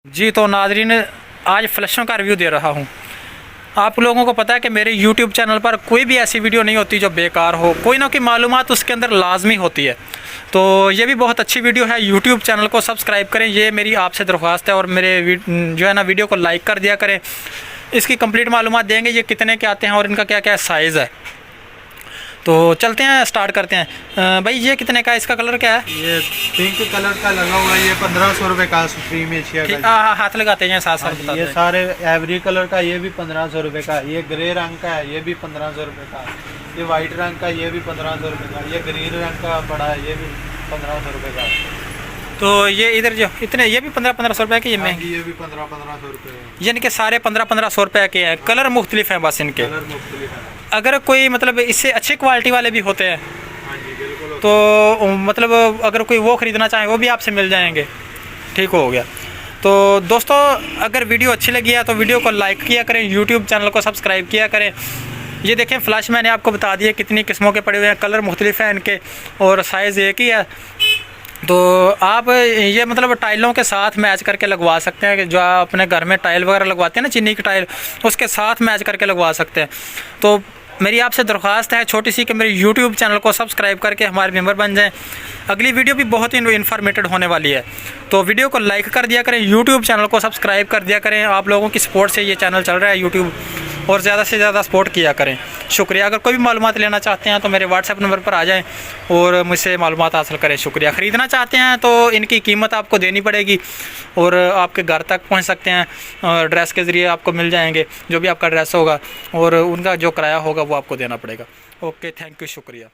जी तो नाज़रीन, आज फ्लैशों का रिव्यू दे रहा हूँ। आप लोगों को पता है कि मेरे YouTube चैनल पर कोई भी ऐसी वीडियो नहीं होती जो बेकार हो, कोई ना कोई मालूमात उसके अंदर लाजमी होती है। तो ये भी बहुत अच्छी वीडियो है। YouTube चैनल को सब्सक्राइब करें, ये मेरी आपसे दरख्वास्त है। और मेरे जो है ना वीडियो को लाइक कर दिया करें। इसकी कंप्लीट मालूमात देंगे, ये कितने के आते हैं और इनका क्या क्या साइज़ है। तो चलते हैं, स्टार्ट करते हैं। भाई ये कितने का है, इसका कलर क्या है? ये पिंक कलर का लगा हुआ है, ये 1500 रुपये का सुप्रीम एशिया का। हाँ, हाथ लगाते हैं साथ साथ बताते ये हैं। सारे एवरी कलर का, ये भी 1500 रुपये का। ये ग्रे रंग का है, ये भी 1500 रुपये का। ये वाइट रंग का, ये भी 1500 रुपये का। ये ग्रीन रंग का बड़ा है, ये भी 1500 रुपये का। तो ये इधर जो इतने, ये भी 1500 रुपये के, ये महंगे? ये भी 1500 रुपये। यानी कि सारे 1500 रुपये के हैं। कलर मुख्तलिफ हैं बस इनके। कलर मुख्तलिफ है। अगर कोई मतलब इससे अच्छी क्वालिटी वाले भी होते हैं हाँ जी बिल्कुल। तो मतलब अगर कोई वो ख़रीदना चाहे वो भी आपसे मिल जाएंगे। ठीक हो गया। तो दोस्तों, अगर वीडियो अच्छी लगी है तो वीडियो को लाइक किया करें, यूट्यूब चैनल को सब्सक्राइब किया करें। ये देखें फ्लैश मैंने आपको बता दिया कितनी किस्मों के पड़े हुए हैं, कलर मुख्तलिफ हैं इनके और साइज़ एक ही है। तो आप ये मतलब टाइलों के साथ मैच करके लगवा सकते हैं, कि जो आप अपने घर में टाइल वगैरह लगवाते हैं ना, चीनी की टाइल, उसके साथ मैच करके लगवा सकते हैं। तो मेरी आपसे दरख्वास्त है छोटी सी कि मेरे YouTube चैनल को सब्सक्राइब करके हमारे मेंबर बन जाएं। अगली वीडियो भी बहुत ही इन्फॉर्मेटिव होने वाली है। तो वीडियो को लाइक कर दिया करें, YouTube चैनल को सब्सक्राइब कर दिया करें। आप लोगों की सपोर्ट से ये चैनल चल रहा है YouTube, और ज़्यादा से ज़्यादा सपोर्ट किया करें। शुक्रिया। अगर कोई भी मालूमात लेना चाहते हैं तो मेरे WhatsApp नंबर पर आ जाएं और मुझसे मालूमात हासिल करें। शुक्रिया। ख़रीदना चाहते हैं तो इनकी कीमत आपको देनी पड़ेगी और आपके घर तक पहुंच सकते हैं। ड्रेस के ज़रिए आपको मिल जाएंगे, जो भी आपका ड्रेस होगा, और उनका जो किराया होगा वो आपको देना पड़ेगा। ओके, थैंक यू, शुक्रिया।